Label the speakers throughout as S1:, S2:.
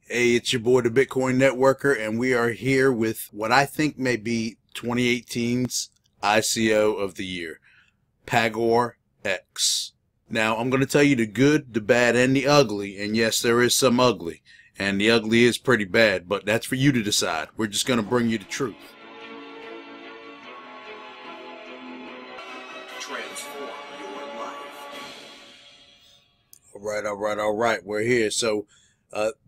S1: Hey, it's your boy, the Bitcoin Networker, and we are here with what I think may be 2018's ICO of the year, PagareX. Now, I'm going to tell you the good, the bad, and the ugly, and yes, there is some ugly, and the ugly is pretty bad, but that's for you to decide. We're just going to bring you the truth.
S2: Transform your life.
S1: All right. We're here. So,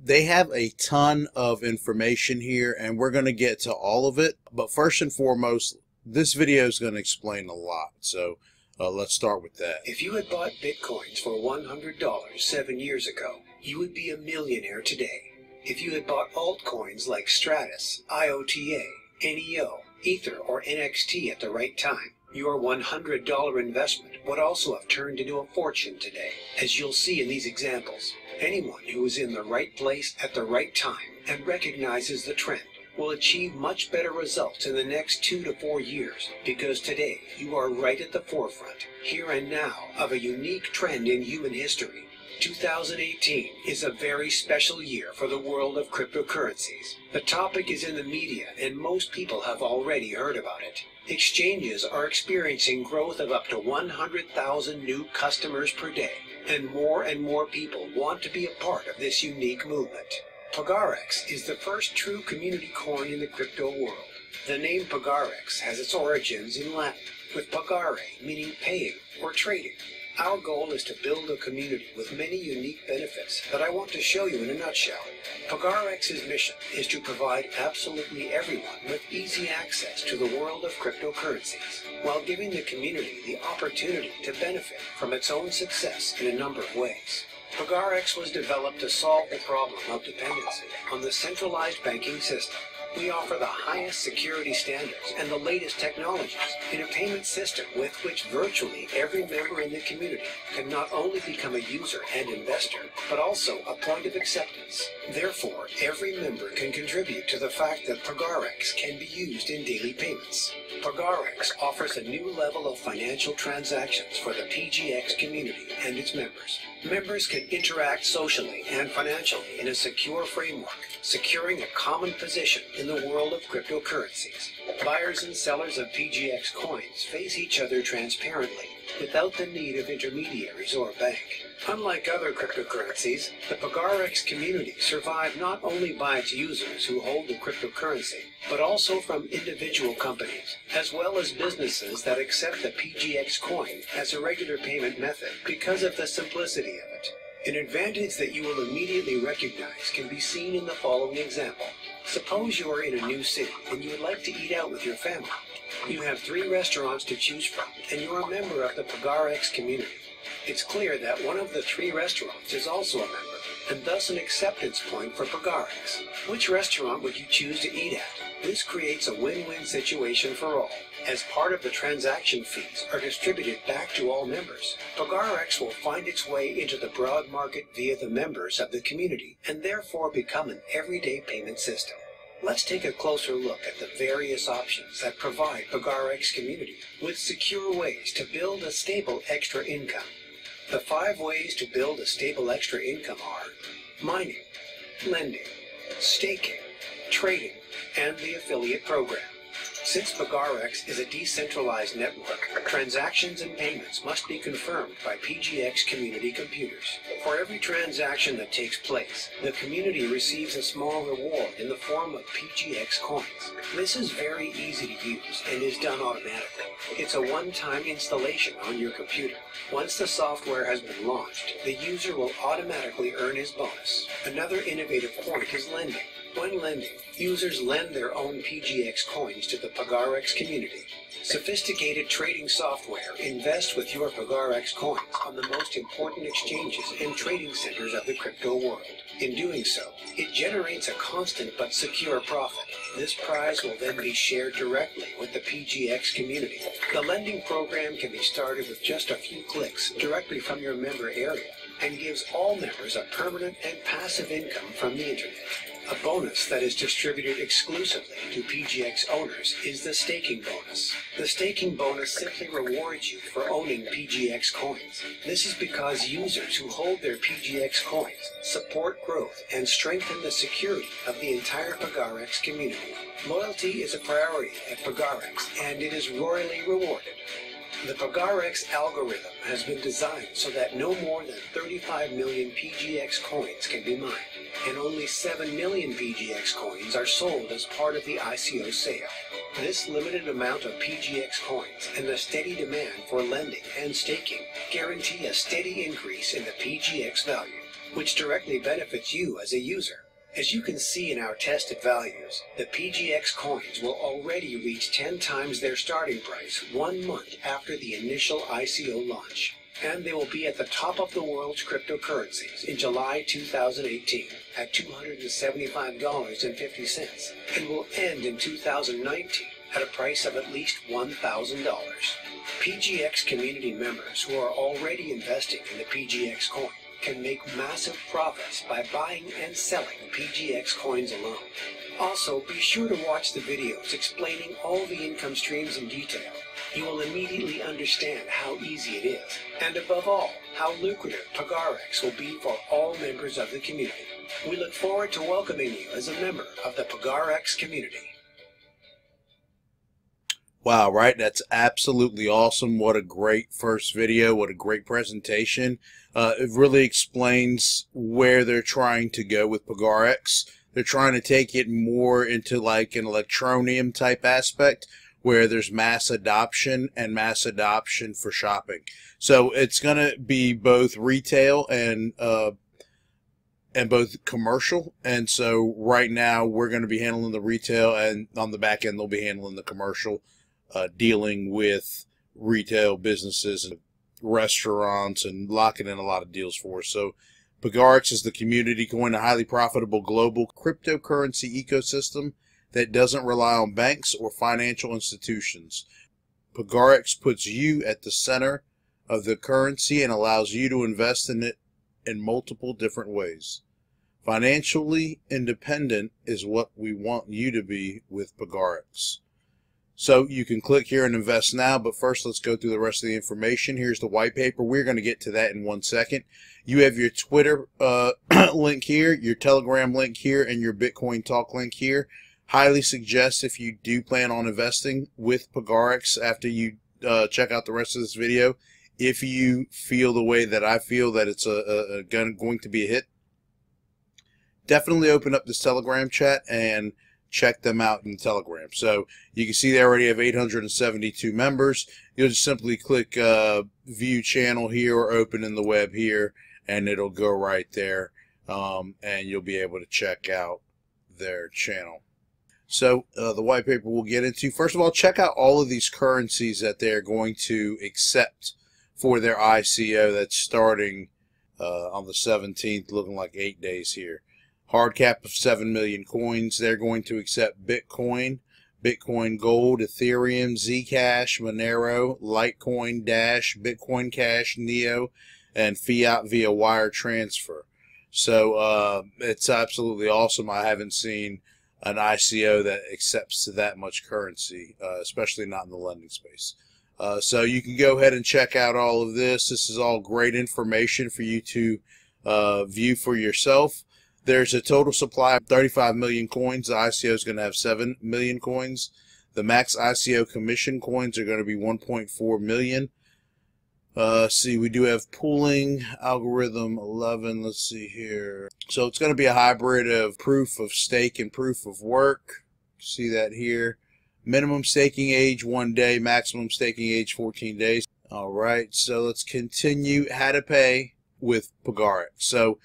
S1: they have a ton of information here, and we're going to get to all of it. But first and foremost, this video is going to explain a lot. So let's start with that.
S2: If you had bought Bitcoins for $100 7 years ago, you would be a millionaire today. If you had bought altcoins like Stratus, IOTA, NEO, Ether, or NXT at the right time, your $100 investment would also have turned into a fortune today, as you'll see in these examples. Anyone who is in the right place at the right time and recognizes the trend will achieve much better results in the next 2 to 4 years, because today you are right at the forefront, here and now, of a unique trend in human history. 2018 is a very special year for the world of cryptocurrencies. The topic is in the media and most people have already heard about it. Exchanges are experiencing growth of up to 100,000 new customers per day, and more people want to be a part of this unique movement. PagareX is the first true community coin in the crypto world. The name PagareX has its origins in Latin, with pagare meaning paying or trading. Our goal is to build a community with many unique benefits that I want to show you in a nutshell. PagareX's mission is to provide absolutely everyone with easy access to the world of cryptocurrencies, while giving the community the opportunity to benefit from its own success in a number of ways. PagareX was developed to solve the problem of dependency on the centralized banking system. We offer the highest security standards and the latest technologies in a payment system with which virtually every member in the community can not only become a user and investor, but also a point of acceptance. Therefore, every member can contribute to the fact that PagareX can be used in daily payments. PagareX offers a new level of financial transactions for the Pgx community and its members. Members can interact socially and financially in a secure framework, securing a common position in the world of cryptocurrencies. Buyers and sellers of Pgx coins face each other transparently, without the need of intermediaries or a bank. Unlike other cryptocurrencies, the PagareX community survived not only by its users who hold the cryptocurrency, but also from individual companies, as well as businesses that accept the Pgx coin as a regular payment method because of the simplicity of it. An advantage that you will immediately recognize can be seen in the following example. Suppose you are in a new city and you would like to eat out with your family. You have 3 restaurants to choose from, and you are a member of the PagareX community. It's clear that one of the 3 restaurants is also a member, and thus an acceptance point for PagareX. Which restaurant would you choose to eat at? This creates a win-win situation for all, as part of the transaction fees are distributed back to all members. PagareX will find its way into the broad market via the members of the community, and therefore become an everyday payment system. Let's take a closer look at the various options that provide PagareX community with secure ways to build a stable extra income. The 5 ways to build a stable extra income are mining, lending, staking, trading, and the affiliate program. Since PagareX is a decentralized network, transactions and payments must be confirmed by Pgx community computers. For every transaction that takes place, the community receives a small reward in the form of Pgx coins. This is very easy to use and is done automatically. It's a one-time installation on your computer. Once the software has been launched, the user will automatically earn his bonus. Another innovative point is lending. When lending, users lend their own Pgx coins to the PagareX community. Sophisticated trading software invests with your PagareX coins on the most important exchanges and trading centers of the crypto world. In doing so, it generates a constant but secure profit. This prize will then be shared directly with the Pgx community. The lending program can be started with just a few clicks directly from your member area, and gives all members a permanent and passive income from the internet. A bonus that is distributed exclusively to PGX owners is the staking bonus. The staking bonus simply rewards you for owning PGX coins. This is because users who hold their PGX coins support growth and strengthen the security of the entire PagareX community. Loyalty is a priority at PagareX, and it is royally rewarded. The PagareX algorithm has been designed so that no more than 35 million PGX coins can be mined, and only 7 million PGX coins are sold as part of the ICO sale. This limited amount of PGX coins and the steady demand for lending and staking guarantee a steady increase in the PGX value, which directly benefits you as a user. As you can see in our tested values, the PGX coins will already reach 10 times their starting price 1 month after the initial ICO launch. And they will be at the top of the world's cryptocurrencies in July 2018 at $275.50 and will end in 2019 at a price of at least $1,000. PGX community members who are already investing in the PGX coin can make massive profits by buying and selling PGX coins alone. Also, be sure to watch the videos explaining all the income streams in detail. You will immediately understand how easy it is, and above all, how lucrative PagareX will be for all members of the community. We look forward to welcoming you as a member of the PagareX community.
S1: Wow, right? That's absolutely awesome. What a great first video. What a great presentation. It really explains where they're trying to go with PagareX. They're trying to take it more into like an Electroneum type aspect where there's mass adoption and mass adoption for shopping. So it's going to be both retail and both commercial. And so right now we're going to be handling the retail, and on the back end they'll be handling the commercial, dealing with retail businesses and restaurants and locking in a lot of deals for us. So PagareX is the community coin, a highly profitable global cryptocurrency ecosystem that doesn't rely on banks or financial institutions. PagareX puts you at the center of the currency and allows you to invest in it in multiple different ways. Financially independent is what we want you to be with PagareX. So you can click here and invest now, but first let's go through the rest of the information. Here's the white paper. We're going to get to that in 1 second. You have your Twitter link here, your Telegram link here, and your Bitcoin Talk link here. Highly suggest, if you do plan on investing with PagareX after you check out the rest of this video, if you feel the way that I feel that it's going to be a hit, definitely open up this Telegram chat and check them out in Telegram. So you can see they already have 872 members. You'll just simply click view channel here or open in the web here, and it'll go right there, and you'll be able to check out their channel. So the white paper we'll get into. First of all, check out all of these currencies that they're going to accept for their ICO that's starting on the 17th, looking like 8 days here. Hard cap of 7 million coins. They're going to accept Bitcoin, Bitcoin Gold, Ethereum, Zcash, Monero, Litecoin, Dash, Bitcoin Cash, Neo, and fiat via wire transfer. So it's absolutely awesome. I haven't seen an ICO that accepts that much currency, especially not in the lending space. So you can go ahead and check out all of this. This is all great information for you to view for yourself. There's a total supply of 35 million coins. The ICO is going to have 7 million coins. The max ICO commission coins are going to be 1.4 million. See, we do have pooling, algorithm 11. Let's see here. So it's going to be a hybrid of proof of stake and proof of work. See that here. Minimum staking age 1 day, maximum staking age 14 days. All right, so let's continue. How to pay with PagareX. So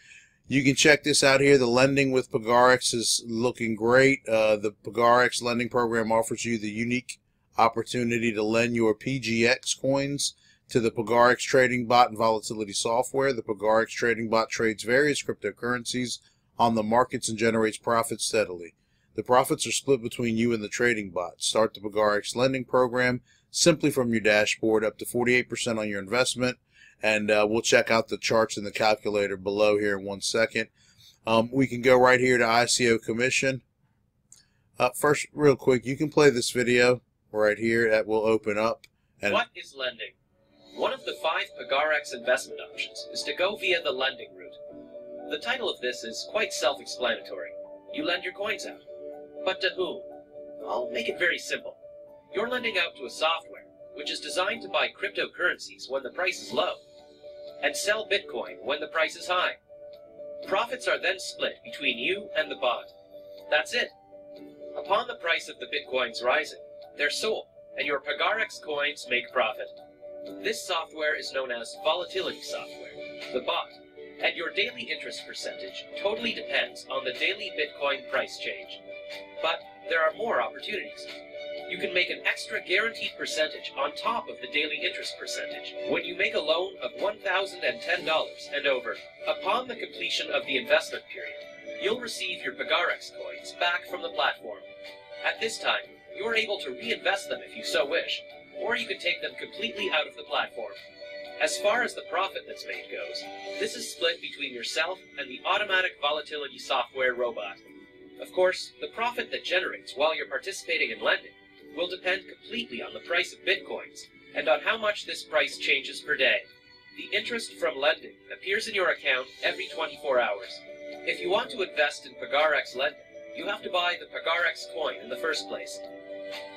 S1: you can check this out here. The lending with PagareX is looking great. The PagareX lending program offers you the unique opportunity to lend your PGX coins to the PagareX trading bot and volatility software. The PagareX trading bot trades various cryptocurrencies on the markets and generates profits steadily. The profits are split between you and the trading bot. Start the PagareX lending program simply from your dashboard, up to 48% on your investment. And we'll check out the charts in the calculator below here in 1 second. We can go right here to Ico Commission. First, real quick, you can play this video right here that will open up. And
S3: what is lending? One of the 5 PagareX investment options is to go via the lending route. The title of this is quite self-explanatory. You lend your coins out. But to whom? I'll make it very simple. You're lending out to a software which is designed to buy cryptocurrencies when the price is low and sell Bitcoin when the price is high. Profits are then split between you and the bot. That's it. Upon the price of the Bitcoins rising, they're sold, and your PagareX coins make profit. This software is known as volatility software, the bot, and your daily interest percentage totally depends on the daily Bitcoin price change. But there are more opportunities. You can make an extra guaranteed percentage on top of the daily interest percentage when you make a loan of $1,010 and over. Upon the completion of the investment period, you'll receive your PagareX coins back from the platform. At this time, you're able to reinvest them if you so wish, or you can take them completely out of the platform. As far as the profit that's made goes, this is split between yourself and the automatic volatility software robot. Of course, the profit that generates while you're participating in lending will depend completely on the price of Bitcoins and on how much this price changes per day. The interest from lending appears in your account every 24 hours. If you want to invest in PagareX lending, you have to buy the PagareX coin in the first place.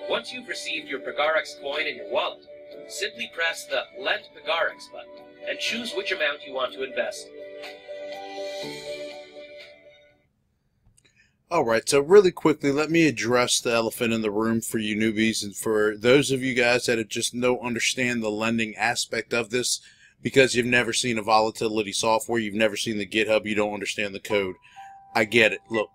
S3: Once you've received your PagareX coin in your wallet, simply press the Lend PagareX button and choose which amount you want to invest.
S1: Alright, so really quickly, let me address the elephant in the room for you newbies and for those of you guys that just don't understand the lending aspect of this because you've never seen a volatility software, you've never seen the GitHub, you don't understand the code. I get it. Look,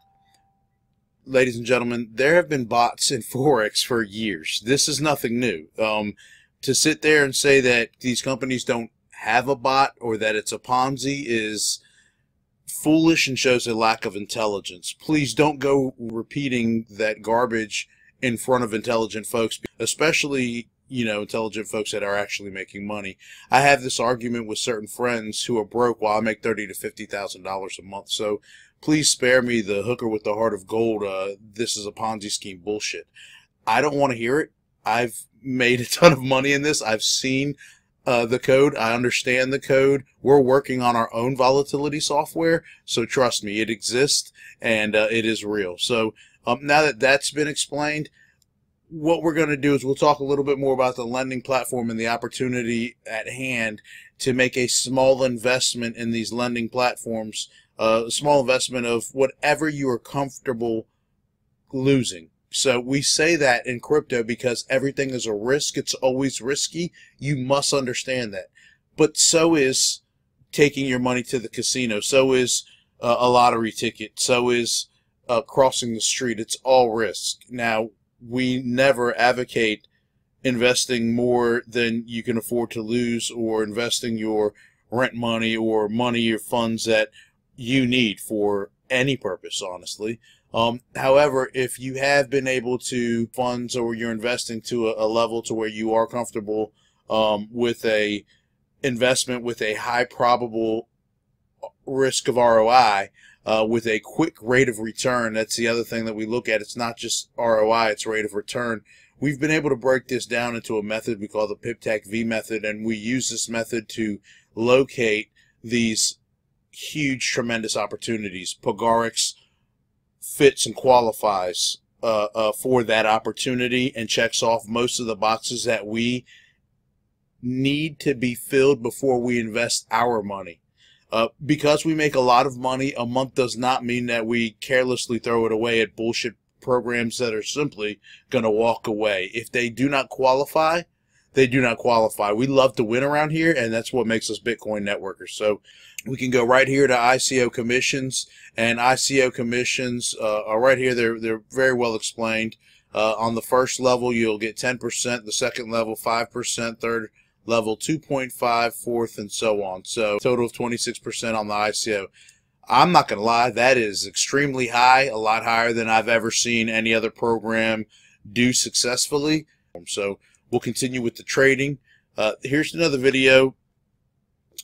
S1: ladies and gentlemen, there have been bots in Forex for years. This is nothing new. To sit there and say that these companies don't have a bot or that it's a Ponzi is foolish and shows a lack of intelligence. Please don't go repeating that garbage in front of intelligent folks, especially, you know, intelligent folks that are actually making money. I have this argument with certain friends who are broke while I make $30,000 to $50,000 a month. So please spare me the hooker with the heart of gold. This is a Ponzi scheme bullshit. I don't want to hear it. I've made a ton of money in this. I've seen the code. I understand the code. We're working on our own volatility software, so trust me, it exists and it is real. So now that that's been explained, what we're going to do is we'll talk a little bit more about the lending platform and the opportunity at hand to make a small investment in these lending platforms, a small investment of whatever you are comfortable losing. So we say that in crypto because everything is a risk. It's always risky. You must understand that. But so is taking your money to the casino. So is a lottery ticket. So is crossing the street. It's all risk. Now, we never advocate investing more than you can afford to lose or investing your rent money or money or funds that you need for any purpose, honestly. However, if you have been able to funds or you're investing to a level to where you are comfortable with a investment with a high probable risk of ROI, with a quick rate of return, that's the other thing that we look at. It's not just ROI, it's rate of return. We've been able to break this down into a method we call the PIBTAC-V method, and we use this method to locate these huge, tremendous opportunities. PagareX fits and qualifies for that opportunity and checks off most of the boxes that we need to be filled before we invest our money. Because we make a lot of money a month does not mean that we carelessly throw it away at bullshit programs that are simply going to walk away. If they do not qualify, they do not qualify. We love to win around here, and that's what makes us Bitcoin networkers. So we can go right here to Ico Commissions, and Ico Commissions are right here. They're very well explained. On the first level, you'll get 10%, the second level 5%, third level 2.5, fourth, and so on. So total of 26% on the Ico. I'm not going to lie, that is extremely high, a lot higher than I've ever seen any other program do successfully. So we'll continue with the trading. Here's another video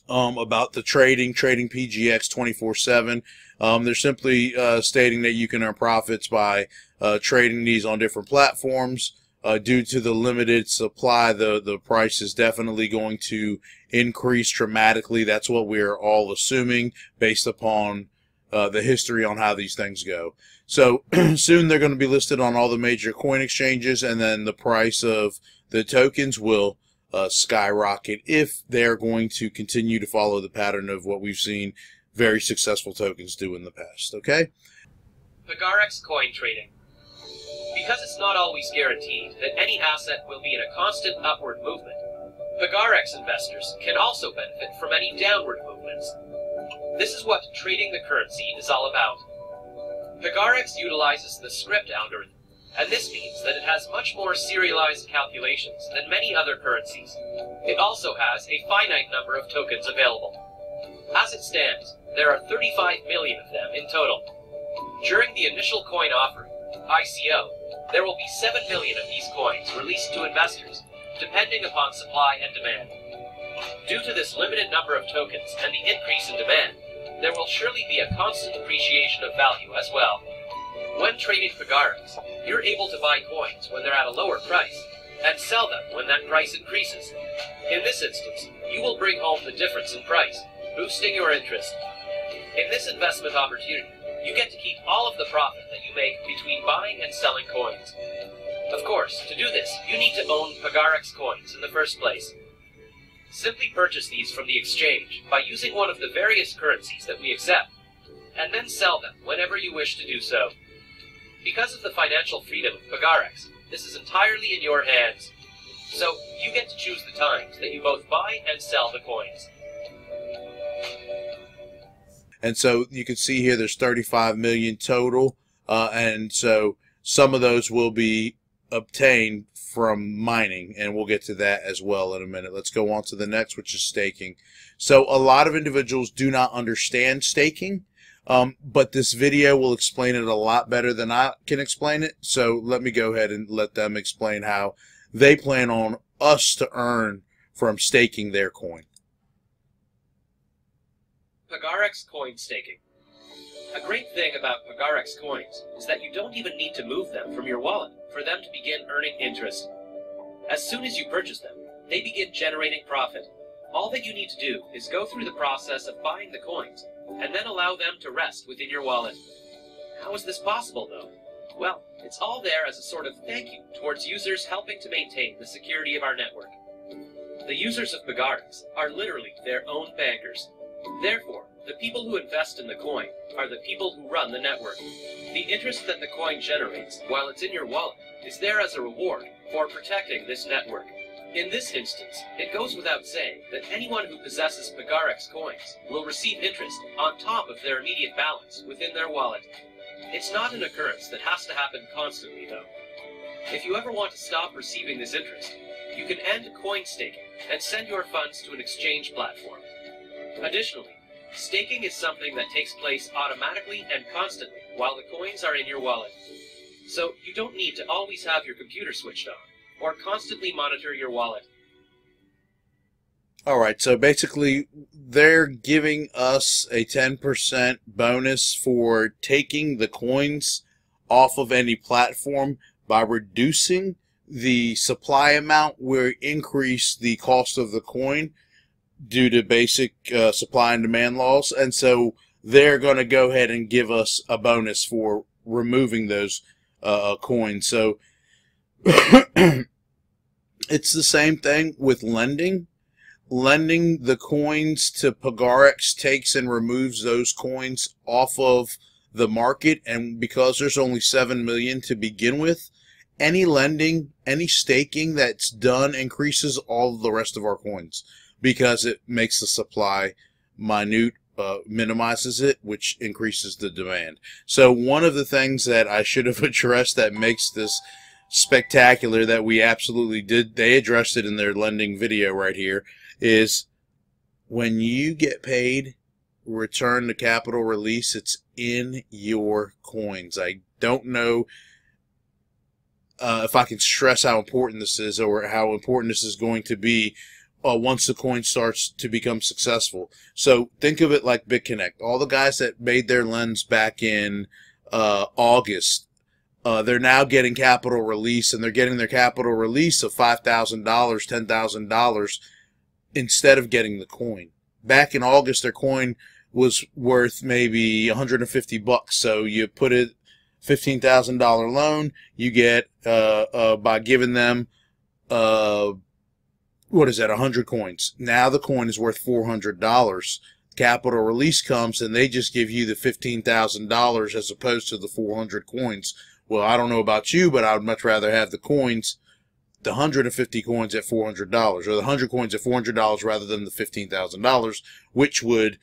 S1: about the trading PGX 24/7. They're simply stating that you can earn profits by trading these on different platforms. Due to the limited supply, the price is definitely going to increase dramatically. That's what we're all assuming based upon the history on how these things go. So soon they're going to be listed on all the major coin exchanges, and then the price of the tokens will skyrocket if they're going to continue to follow the pattern of what we've seen very successful tokens do in the past. Okay?
S3: PagareX coin trading. Because it's not always guaranteed that any asset will be in a constant upward movement, PagareX investors can also benefit from any downward movements. This is what trading the currency is all about. PagareX utilizes the script algorithm, and this means that it has much more serialized calculations than many other currencies. It also has a finite number of tokens available. As it stands, there are 35 million of them in total. During the initial coin offering, ICO, there will be 7 million of these coins released to investors, depending upon supply and demand. Due to this limited number of tokens and the increase in demand, there will surely be a constant appreciation of value as well. When trading PagareX, you're able to buy coins when they're at a lower price, and sell them when that price increases. In this instance, you will bring home the difference in price, boosting your interest. In this investment opportunity, you get to keep all of the profit that you make between buying and selling coins. Of course, to do this, you need to own PagareX coins in the first place. Simply purchase these from the exchange by using one of the various currencies that we accept, and then sell them whenever you wish to do so. Because of the financial freedom of PagareX, this is entirely in your hands. So, you get to choose the times that you both buy and sell the coins.
S1: And so you can see here there's 35 million total, and so some of those will be obtained from mining, and we'll get to that as well in a minute. Let's go on to the next, which is staking. So a lot of individuals do not understand staking, but this video will explain it a lot better than I can explain it. So let me go ahead and let them explain how they plan on us to earn from staking their coin.
S3: PagareX coin staking. A great thing about PagareX coins is that you don't even need to move them from your wallet for them to begin earning interest. As soon as you purchase them, they begin generating profit. All that you need to do is go through the process of buying the coins, and then allow them to rest within your wallet. How is this possible, though? Well, it's all there as a sort of thank you towards users helping to maintain the security of our network. The users of PagareX are literally their own bankers. Therefore, the people who invest in the coin are the people who run the network. The interest that the coin generates while it's in your wallet is there as a reward for protecting this network. In this instance, it goes without saying that anyone who possesses PagareX coins will receive interest on top of their immediate balance within their wallet. It's not an occurrence that has to happen constantly, though. If you ever want to stop receiving this interest, you can end coin staking and send your funds to an exchange platform. Additionally, staking is something that takes place automatically and constantly while the coins are in your wallet. So you don't need to always have your computer switched on or constantly monitor your wallet.
S1: Alright, so basically they're giving us a 10% bonus for taking the coins off of any platform. By reducing the supply amount, we increase the cost of the coin due to basic supply and demand laws, and so they're going to go ahead and give us a bonus for removing those coins. So it's the same thing with lending. Lending the coins to PagareX takes and removes those coins off of the market, and because there's only 7 million to begin with, any lending, any staking that's done increases all of the rest of our coins because it makes the supply minute, minimizes it, which increases the demand. So one of the things that I should have addressed that makes this spectacular that we absolutely did, they addressed it in their lending video right here, is when you get paid, return to capital release, it's in your coins. I don't know if I can stress how important this is or how important this is going to be once the coin starts to become successful. So think of it like BitConnect. All the guys that made their lends back in August, they're now getting capital release, and they're getting their capital release of $5,000, $10,000 instead of getting the coin. Back in August, their coin was worth maybe 150 bucks. So you put it $15,000 loan, you get by giving them what is that, 100 coins. Now the coin is worth $400. Capital release comes and they just give you the $15,000 as opposed to the 400 coins. Well, I don't know about you, but I would much rather have the coins, the 150 coins at $400, or the 100 coins at $400 rather than the $15,000, which would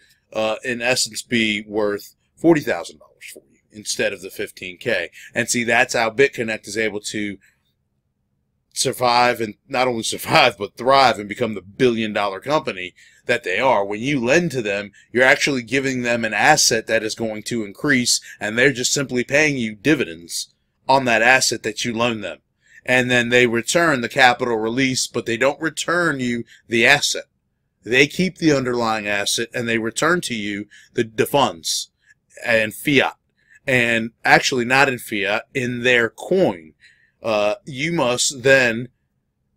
S1: in essence be worth $40,000 for you instead of the $15K. And see, that's how BitConnect is able to survive, and not only survive but thrive and become the billion-dollar company that they are. When you lend to them, you're actually giving them an asset that is going to increase, and they're just simply paying you dividends on that asset that you loan them. And then they return the capital release, but they don't return you the asset. They keep the underlying asset and they return to you the funds and fiat. And actually not in fiat, in their coin. You must then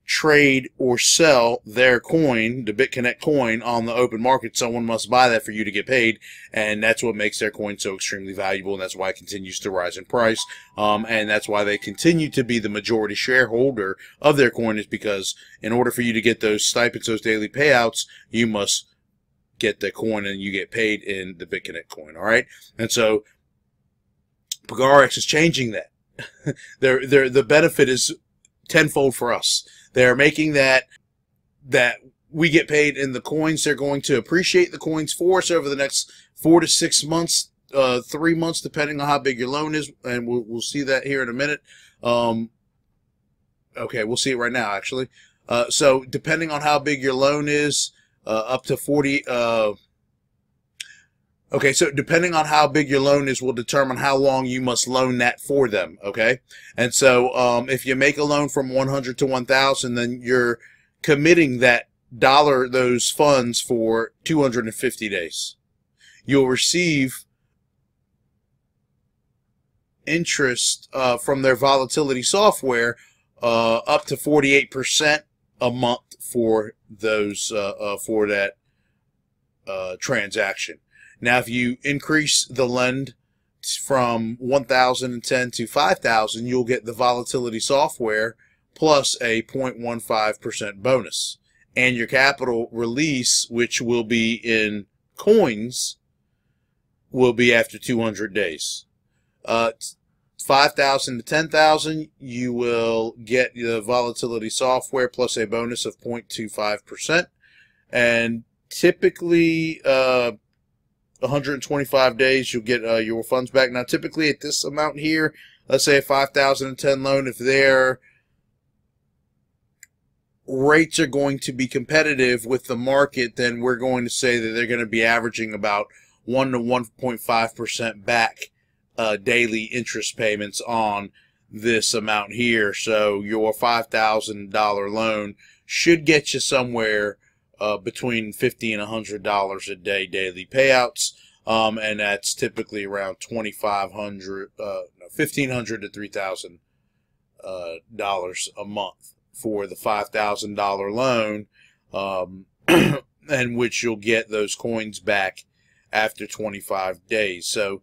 S1: trade or sell their coin, the BitConnect coin, on the open market. Someone must buy that for you to get paid, and that's what makes their coin so extremely valuable, and that's why it continues to rise in price, and that's why they continue to be the majority shareholder of their coin, is because in order for you to get those stipends, those daily payouts, you must get the coin and you get paid in the BitConnect coin, all right? And so PagareX is changing that. The benefit is tenfold for us. They're making that we get paid in the coins. They're going to appreciate the coins for us over the next 4 to 6 months, 3 months, depending on how big your loan is, and we'll see that here in a minute. Okay, we'll see it right now, actually. So depending on how big your loan is, up to 40. Okay, so depending on how big your loan is will determine how long you must loan that for them, okay? And so if you make a loan from 100 to 1,000, then you're committing those funds for 250 days. You'll receive interest from their volatility software up to 48% a month for those for that transaction. Now, if you increase the lend from 1,010 to 5,000, you'll get the volatility software plus a 0.15% bonus. And your capital release, which will be in coins, will be after 200 days. 5,000 to 10,000, you will get the volatility software plus a bonus of 0.25%. And typically, 125 days, you'll get your funds back. Now, typically at this amount here, let's say a 5,010 loan, if their rates are going to be competitive with the market, then we're going to say that they're going to be averaging about 1 to 1.5% back daily interest payments on this amount here. So your $5,000 loan should get you somewhere between $50 and $100 a day daily payouts, and that's typically around $1,500 to $3,000 a month for the $5,000 loan, and which you'll get those coins back after 25 days. So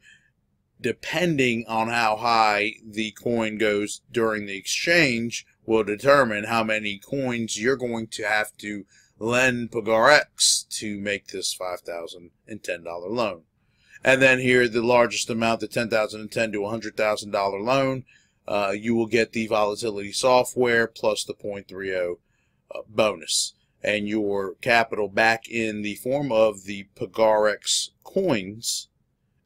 S1: depending on how high the coin goes during the exchange will determine how many coins you're going to have to lend PagareX to make this $5,010 loan. And then here, the largest amount, the $10,010 to $100,000 loan, you will get the volatility software plus the 0.30 bonus, and your capital back in the form of the PagareX coins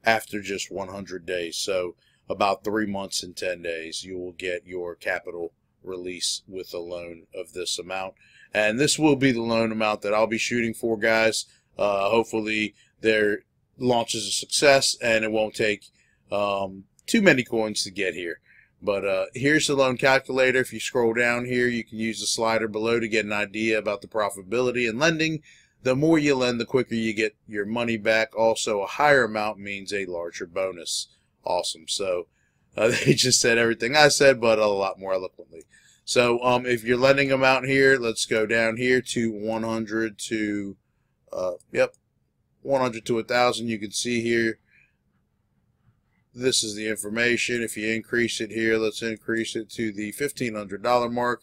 S1: after just 100 days. So about 3 months and 10 days, you will get your capital release with a loan of this amount. And this will be the loan amount that I'll be shooting for, guys. Hopefully their launch is a success and it won't take too many coins to get here. But here's the loan calculator. If you scroll down here, you can use the slider below to get an idea about the profitability in lending. The more you lend, the quicker you get your money back. Also, a higher amount means a larger bonus. Awesome. So they just said everything I said, but a lot more eloquently. So if your lending amount here, let's go down here to 100 to 100 to 1,000. You can see here, this is the information. If you increase it here, let's increase it to the $1,500 mark.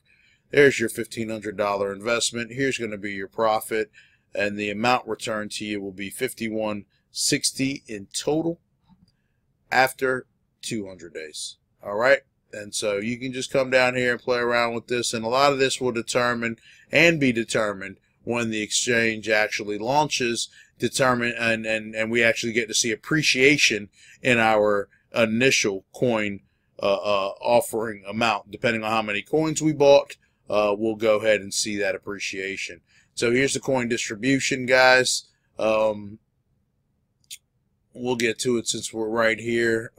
S1: There's your $1,500 investment. Here's going to be your profit, and the amount returned to you will be $51.60 in total after 200 days. All right. And so you can just come down here and play around with this, and a lot of this will determine and be determined when the exchange actually launches, and we actually get to see appreciation in our initial coin offering amount. Depending on how many coins we bought, we'll go ahead and see that appreciation. So here's the coin distribution, guys. We'll get to it since we're right here.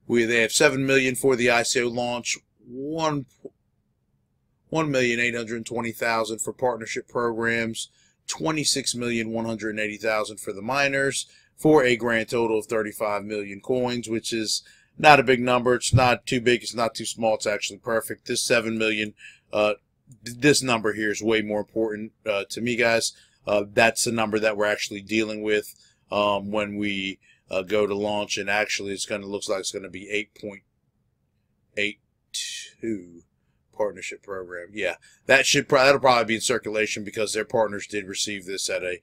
S1: They have 7 million for the ICO launch, 1,820,000 for partnership programs, 26,180,000 for the miners, for a grand total of 35 million coins, which is not a big number. It's not too big. It's not too small. It's actually perfect. This 7 million, this number here is way more important to me, guys. That's the number that we're actually dealing with when we go to launch, and actually it's going to looks like it's going to be 8.82 partnership program. Yeah, that'll probably be in circulation because their partners did receive this at a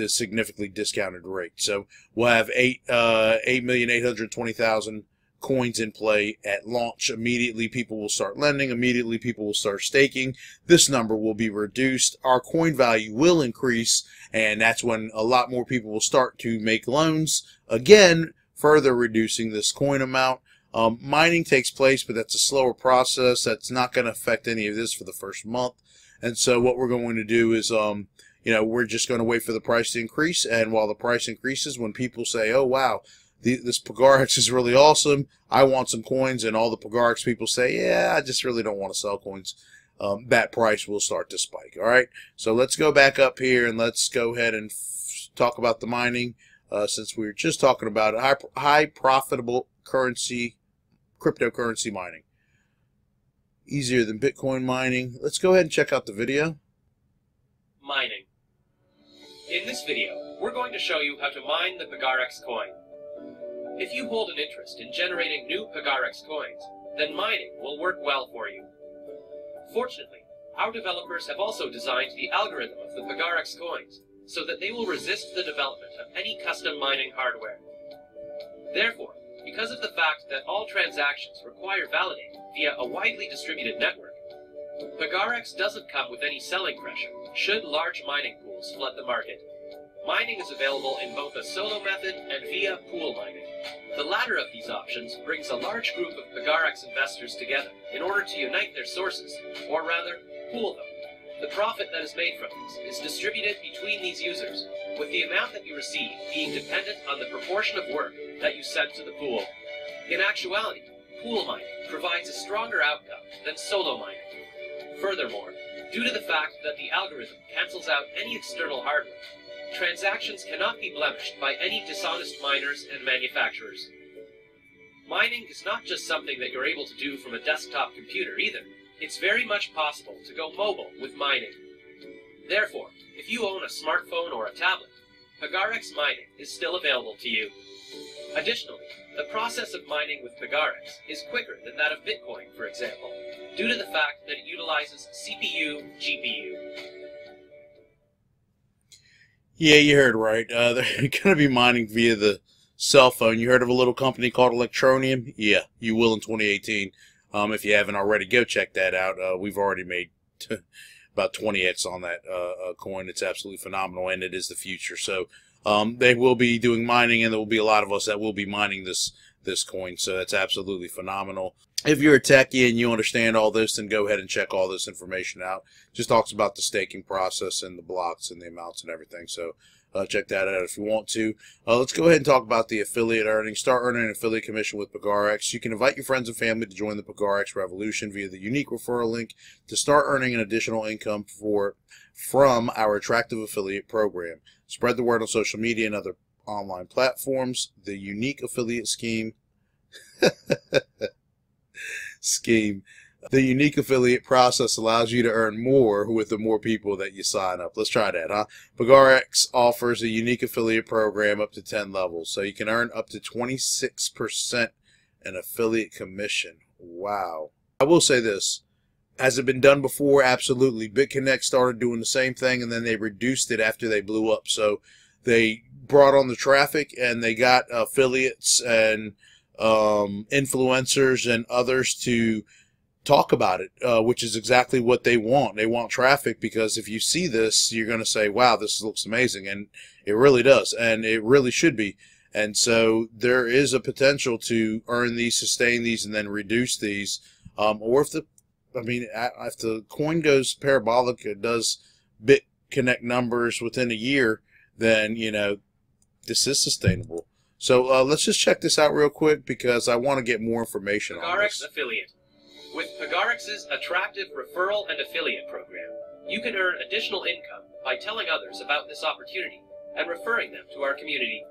S1: significantly discounted rate. So we'll have 8,820,000 coins in play at launch. Immediately people will start lending. Immediately people will start staking. This number will be reduced. Our coin value will increase, and that's when a lot more people will start to make loans, again further reducing this coin amount. Mining takes place, but that's a slower process. That's not going to affect any of this for the first month. And so what we're going to do is we're just going to wait for the price to increase, and while the price increases, when people say, oh wow, this PagareX is really awesome, I want some coins, and all the PagareX people say, yeah, I just really don't want to sell coins, that price will start to spike. All right, so let's go back up here and let's go ahead and talk about the mining, since we were just talking about high profitable cryptocurrency mining. Easier than Bitcoin mining. Let's go ahead and check out the video.
S3: Mining. In this video, we're going to show you how to mine the PagareX coin. If you hold an interest in generating new PagareX coins, then mining will work well for you. Fortunately, our developers have also designed the algorithm of the PagareX coins so that they will resist the development of any custom mining hardware. Therefore, because of the fact that all transactions require validating via a widely distributed network, PagareX doesn't come with any selling pressure should large mining pools flood the market. Mining is available in both a solo method and via pool mining. The latter of these options brings a large group of PagareX investors together in order to unite their sources, or rather, pool them. The profit that is made from these is distributed between these users, with the amount that you receive being dependent on the proportion of work that you sent to the pool. In actuality, pool mining provides a stronger outcome than solo mining. Furthermore, due to the fact that the algorithm cancels out any external hardware, transactions cannot be blemished by any dishonest miners and manufacturers. Mining is not just something that you're able to do from a desktop computer either. It's very much possible to go mobile with mining. Therefore, if you own a smartphone or a tablet, PagareX mining is still available to you. Additionally, the process of mining with PagareX is quicker than that of Bitcoin, for example, due to the fact that it utilizes CPU, GPU.
S1: Yeah, you heard right. They're going to be mining via the cell phone. You heard of a little company called Electronium? Yeah, you will in 2018. If you haven't already, go check that out. We've already made about 20x on that coin. It's absolutely phenomenal, and it is the future. So they will be doing mining, and there will be a lot of us that will be mining this coin. So that's absolutely phenomenal. If you're a techie and you understand all this, then go ahead and check all this information out. Just talks about the staking process and the blocks and the amounts and everything. So check that out if you want to. Let's go ahead and talk about the affiliate earnings. Start earning an affiliate commission with PagareX. You can invite your friends and family to join the PagareX revolution via the unique referral link to start earning an additional income from our attractive affiliate program. Spread the word on social media and other online platforms. The unique affiliate scheme. The unique affiliate process allows you to earn more with the more people that you sign up. Let's try that, huh? PagareX offers a unique affiliate program up to 10 levels, so you can earn up to 26% in affiliate commission. Wow. I will say this. Has it been done before? Absolutely. BitConnect started doing the same thing, and then they reduced it after they blew up. So they brought on the traffic, and they got affiliates and influencers and others to talk about it, which is exactly what they want. They want traffic, because if you see this, you're going to say, wow, this looks amazing. And it really does. And it really should be. And so there is a potential to earn these, sustain these, and then reduce these. Or if the coin goes parabolic, it does BitConnect numbers within a year, then, you know, this is sustainable. So let's just check this out real quick, because I want to get more information on this.
S3: PagareX Affiliate. With PagareX's attractive referral and affiliate program, you can earn additional income by telling others about this opportunity and referring them to our community.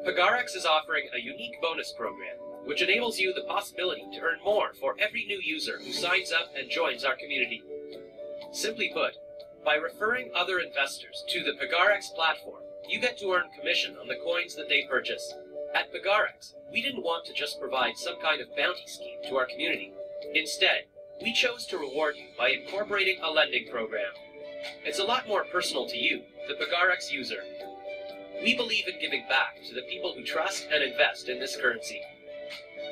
S3: PagareX is offering a unique bonus program, which enables you the possibility to earn more for every new user who signs up and joins our community. Simply put, by referring other investors to the PagareX platform, you get to earn commission on the coins that they purchase. At PagareX, we didn't want to just provide some kind of bounty scheme to our community. Instead, we chose to reward you by incorporating a lending program. It's a lot more personal to you, the PagareX user. We believe in giving back to the people who trust and invest in this currency.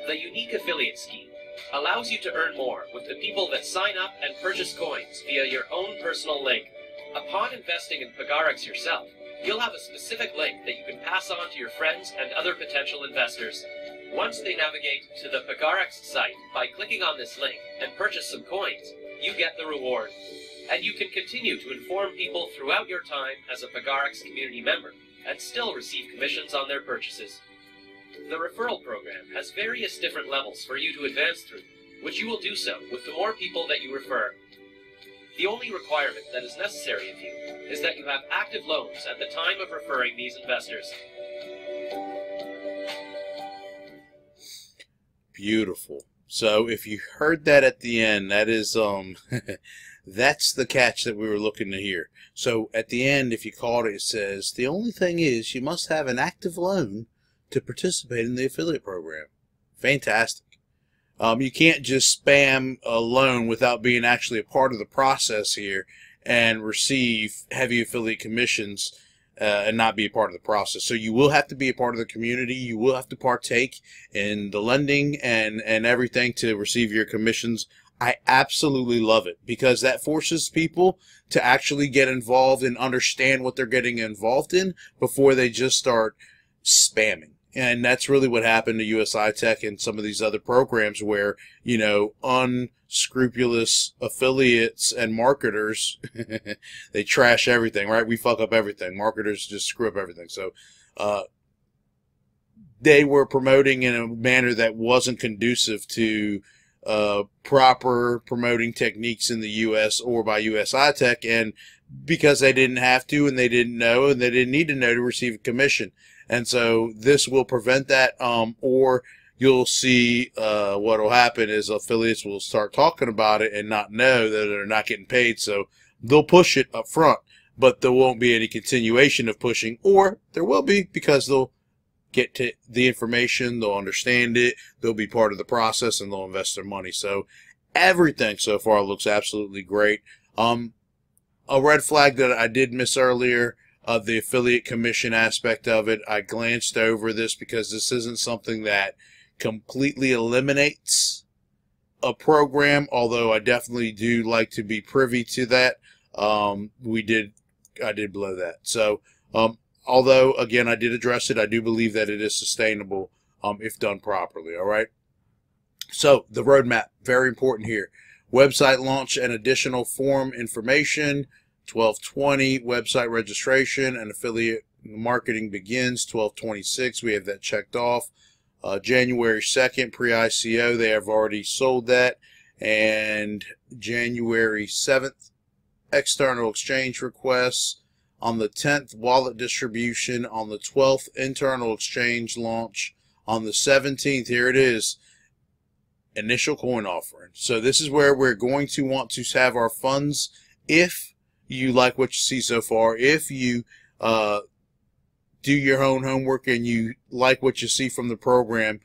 S3: The unique affiliate scheme allows you to earn more with the people that sign up and purchase coins via your own personal link. Upon investing in PagareX yourself, you'll have a specific link that you can pass on to your friends and other potential investors. Once they navigate to the PagareX site by clicking on this link and purchase some coins, you get the reward. And you can continue to inform people throughout your time as a PagareX community member and still receive commissions on their purchases. The referral program has various different levels for you to advance through, which you will do so with the more people that you refer. The only requirement that is necessary of you is that you have active loans at the time of referring these investors.
S1: Beautiful. So if you heard that at the end, that is that's the catch that we were looking to hear. So at the end, if you caught it, it says the only thing is you must have an active loan to participate in the affiliate program. Fantastic. You can't just spam a loan without being actually a part of the process here and receive heavy affiliate commissions and not be a part of the process. So you will have to be a part of the community. You will have to partake in the lending and everything to receive your commissions. I absolutely love it, because that forces people to actually get involved and understand what they're getting involved in before they just start spamming. And that's really what happened to USI Tech and some of these other programs where, you know, unscrupulous affiliates and marketers, they trash everything, right? We fuck up everything. Marketers just screw up everything. So they were promoting in a manner that wasn't conducive to proper promoting techniques in the U.S. or by USI Tech, and because they didn't have to and they didn't know and they didn't need to know to receive a commission. And so this will prevent that, or you'll see what will happen is affiliates will start talking about it and not know that they're not getting paid. So they'll push it up front, but there won't be any continuation of pushing, or there will be, because they'll get to the information, they'll understand it, they'll be part of the process, and they'll invest their money. So everything so far looks absolutely great. A red flag that I did miss earlier, the affiliate commission aspect of it. I glanced over this because this isn't something that completely eliminates a program, although I definitely do like to be privy to that. I did blow that. So, although, again, I did address it, I do believe that it is sustainable if done properly, all right? So, the roadmap, very important here. Website launch and additional form information, 12/20, website registration and affiliate marketing begins. 12/26, we have that checked off. January 2nd, pre-ICO, they have already sold that. And January 7th, external exchange requests. On the 10th, wallet distribution. On the 12th, internal exchange launch. On the 17th, here it is, initial coin offering. So this is where we're going to want to have our funds. If you like what you see so far, if you do your own homework and you like what you see from the program,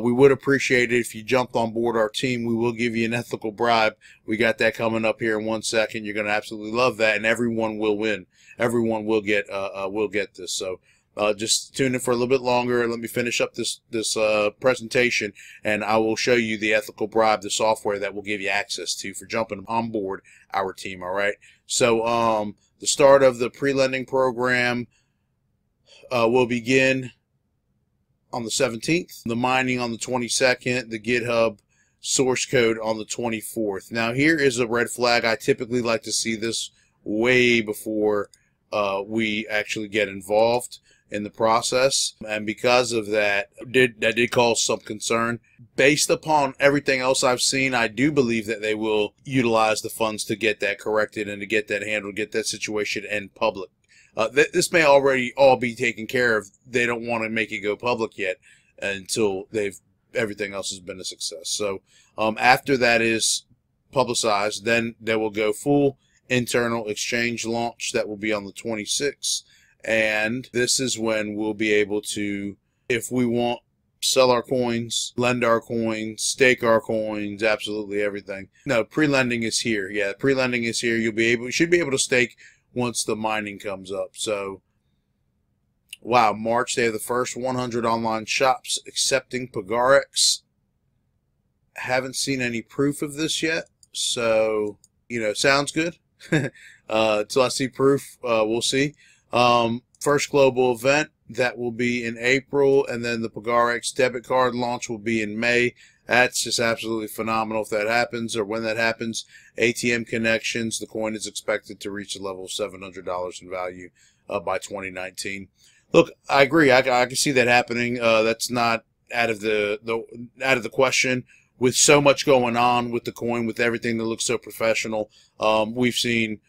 S1: we would appreciate it if you jumped on board our team. We will give you an ethical bribe. We got that coming up here in 1 second. You're going to absolutely love that, and everyone will win. Everyone will get this. So just tune in for a little bit longer. Let me finish up this presentation, and I will show you the ethical bribe, the software that will give you access to for jumping on board our team. All right. So the start of the pre-lending program will begin on the 17th, the mining on the 22nd, the GitHub source code on the 24th. Now here is a red flag. I typically like to see this way before we actually get involved in the process, and because of that, that did cause some concern. Based upon everything else I've seen, I do believe that they will utilize the funds to get that corrected and to get that handled, get that situation in public. This may already all be taken care of. They don't want to make it go public yet until everything else has been a success. So after that is publicized, then they will go full internal exchange launch. That will be on the 26th, and this is when we'll be able to, if we want, sell our coins, lend our coins, stake our coins, absolutely everything. No, pre-lending is here. Yeah, pre-lending is here. You should be able to stake once the mining comes up. So, wow, March, they have the first 100 online shops accepting PagareX. Haven't seen any proof of this yet, so, sounds good. Until I see proof, we'll see. First global event, that will be in April, and then the Pgx Debit Card launch will be in May. That's just absolutely phenomenal if that happens, or when that happens. ATM connections, the coin is expected to reach a level of $700 in value by 2019. Look, I agree. I can see that happening. That's not out of the question. With so much going on with the coin, with everything that looks so professional, we've seen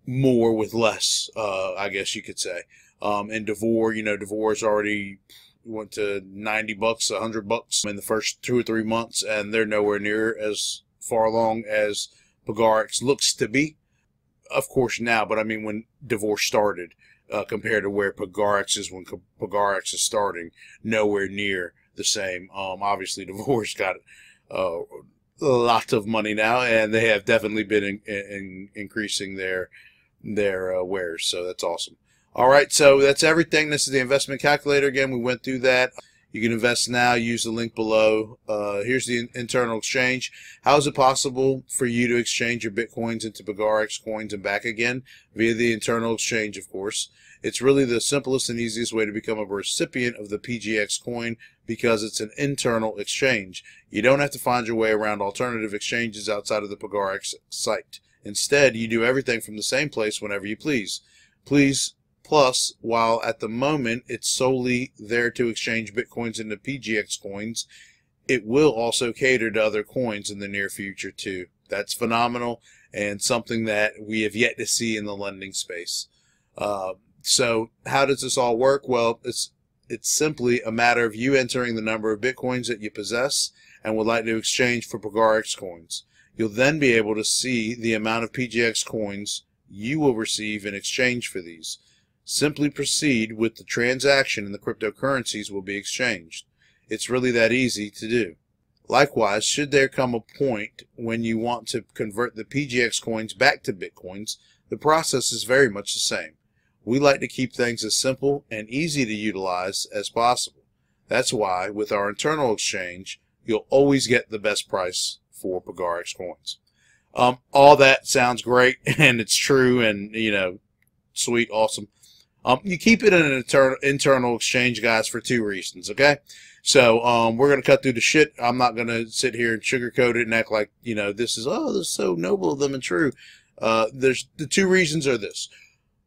S1: more with less, I guess you could say. And Devore, Devore's already went to $90, $100 in the first 2 or 3 months, and they're nowhere near as far along as PagareX looks to be. Of course now, but I mean when Devore started, compared to where PagareX is when PagareX is starting, nowhere near the same. Obviously Devore's got a lot of money now, and they have definitely been increasing their wares, so that's awesome. All right, so that's everything. This is the investment calculator. Again, we went through that. You can invest now. Use the link below. Here's the internal exchange. How is it possible for you to exchange your Bitcoins into PagareX coins and back again? Via the internal exchange, of course. It's really the simplest and easiest way to become a recipient of the Pgx coin because it's an internal exchange. You don't have to find your way around alternative exchanges outside of the PagareX site. Instead, you do everything from the same place whenever you please. Plus, while at the moment it's solely there to exchange Bitcoins into Pgx coins, it will also cater to other coins in the near future too. That's phenomenal and something that we have yet to see in the lending space. So how does this all work? Well, it's simply a matter of you entering the number of Bitcoins that you possess and would like to exchange for PagareX coins. You'll then be able to see the amount of Pgx coins you will receive in exchange for these. Simply proceed with the transaction and the cryptocurrencies will be exchanged. It's really that easy to do. Likewise, should there come a point when you want to convert the Pgx coins back to Bitcoins, the process is very much the same. We like to keep things as simple and easy to utilize as possible. That's why, with our internal exchange, you'll always get the best price for PagareX coins. All that sounds great, and it's true, and, sweet, awesome. You keep it in an internal exchange, guys, for 2 reasons, okay? So we're going to cut through the shit. I'm not going to sit here and sugarcoat it and act like, this is so noble of them and true. There's the two reasons are this.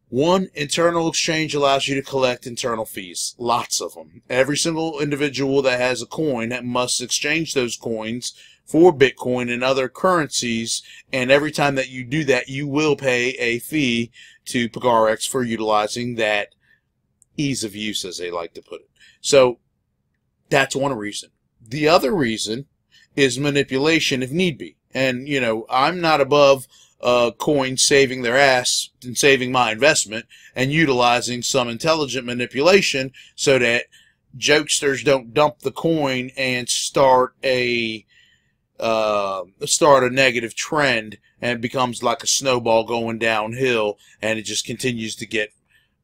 S1: One, internal exchange allows you to collect internal fees. Lots of them. Every single individual that has a coin must exchange those coins for Bitcoin and other currencies, and every time that you do that, you will pay a fee to PagareX for utilizing that ease of use, as they like to put it. So that's one reason. The other reason is manipulation if need be. And, you know, I'm not above coins saving their ass and saving my investment and utilizing some intelligent manipulation so that jokesters don't dump the coin and start a negative trend, and it becomes like a snowball going downhill, and it just continues to get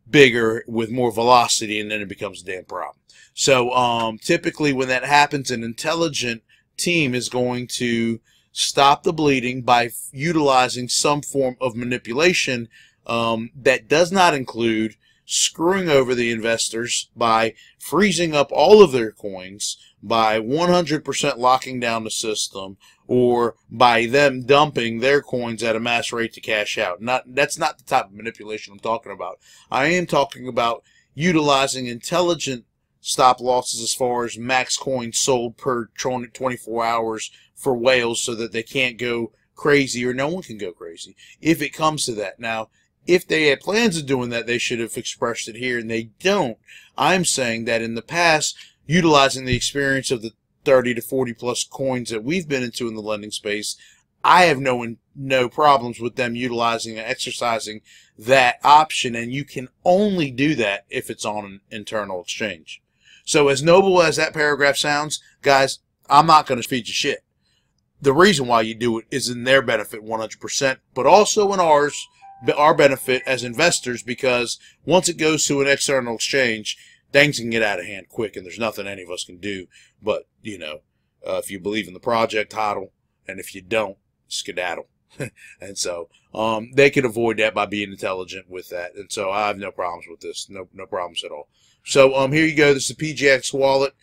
S1: bigger with more velocity, and then it becomes a damn problem. So typically when that happens, an intelligent team is going to stop the bleeding by utilizing some form of manipulation that does not include screwing over the investors by freezing up all of their coins, by 100% locking down the system, or by them dumping their coins at a mass rate to cash out. That's not the type of manipulation I'm talking about. I am talking about utilizing intelligent stop losses as far as max coins sold per 24 hours for whales so that they can't go crazy, or no one can go crazy if it comes to that. Now, if they had plans of doing that, they should have expressed it here, and they don't. I'm saying that in the past, utilizing the experience of the 30 to 40 plus coins that we've been into in the lending space, I have no problems with them utilizing and exercising that option, and you can only do that if it's on an internal exchange. So as noble as that paragraph sounds, guys, I'm not going to feed you shit. The reason why you do it is in their benefit 100%, but also in our benefit as investors, because once it goes to an external exchange, things can get out of hand quick, and there's nothing any of us can do. But, you know, if you believe in the project, hodl, and if you don't, skedaddle. And so they could avoid that by being intelligent with that. And so I have no problems with this, no problems at all. So here you go. This is the Pgx Wallet.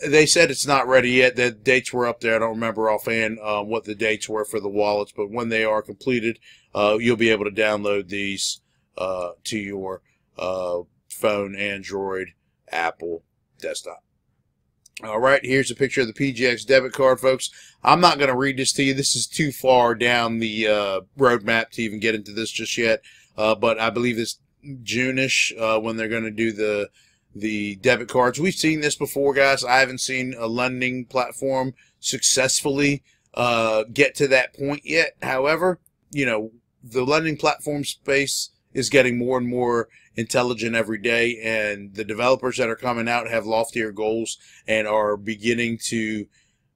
S1: They said it's not ready yet. The dates were up there. I don't remember offhand what the dates were for the wallets, but when they are completed, you'll be able to download these to your phone, Android, Apple, desktop. All right, here's a picture of the Pgx Debit Card, folks. I'm not going to read this to you. This is too far down the roadmap to even get into this just yet, but I believe it's June-ish when they're going to do the debit cards. We've seen this before, guys. I haven't seen a lending platform successfully get to that point yet. However, you know, the lending platform space is getting more and more intelligent every day, and the developers that are coming out have loftier goals and are beginning to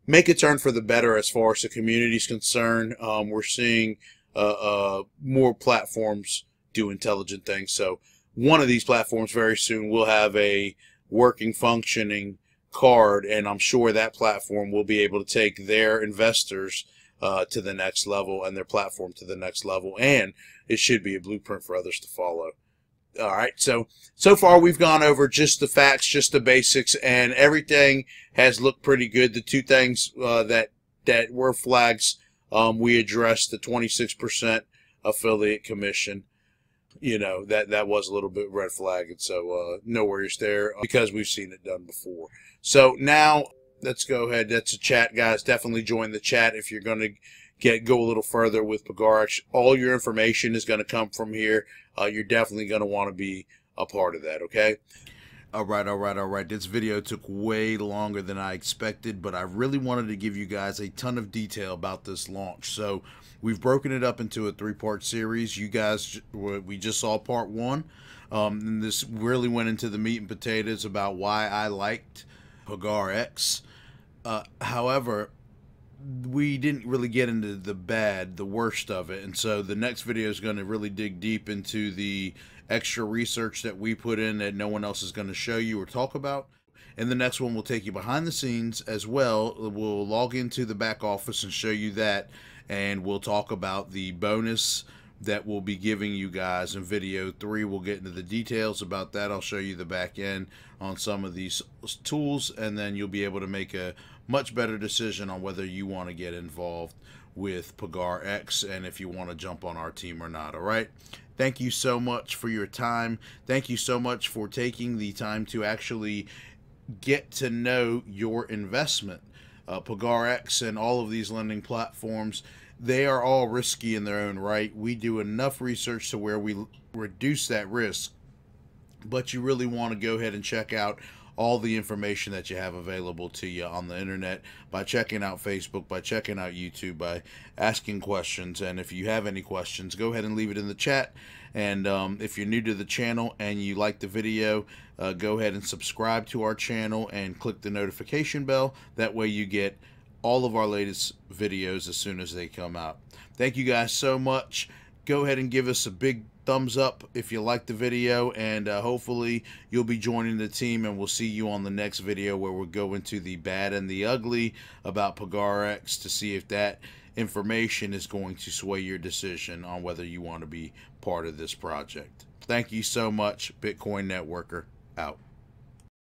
S1: make a turn for the better as far as the community is concerned. We're seeing more platforms do intelligent things. So one of these platforms very soon will have a working, functioning card, and I'm sure that platform will be able to take their investors to the next level and their platform to the next level, and it should be a blueprint for others to follow. All right, so far we've gone over just the facts, just the basics, and everything has looked pretty good. The two things that were flags, we addressed the 26% affiliate commission. You know, that was a little bit red flag, and so no worries there because we've seen it done before. So now let's go ahead. That's a chat, guys. Definitely join the chat if you're going to go a little further with PagareX. All your information is going to come from here. You're definitely going to want to be a part of that, okay? All right. This video took way longer than I expected, but I really wanted to give you guys a ton of detail about this launch. So we've broken it up into a 3-part series. You guys, we just saw part 1. And this really went into the meat and potatoes about why I liked PagareX. However, we didn't really get into the worst of it, and so the next video is going to really dig deep into the extra research that we put in that no one else is going to show you or talk about. And the next one will take you behind the scenes as well. We'll log into the back office and show you that, and we'll talk about the bonus that we'll be giving you guys in video 3. We'll get into the details about that. I'll show you the back end on some of these tools, and then you'll be able to make a much better decision on whether you want to get involved with PagareX and if you want to jump on our team or not. All right. Thank you so much for your time. Thank you so much for taking the time to actually get to know your investment. PagareX and all of these lending platforms, they are all risky in their own right. We do enough research to where we reduce that risk, but you really want to go ahead and check out all the information that you have available to you on the internet by checking out Facebook, by checking out YouTube, by asking questions. And if you have any questions, go ahead and leave it in the chat. And if you're new to the channel and you like the video, go ahead and subscribe to our channel and click the notification bell. That way you get all of our latest videos as soon as they come out. Thank you guys so much. Go ahead and give us a big thumbs up if you like the video, and hopefully you'll be joining the team, and we'll see you on the next video where we'll go into the bad and the ugly about PagareX to see if that information is going to sway your decision on whether you want to be part of this project. Thank you so much. Bitcoin Networker out.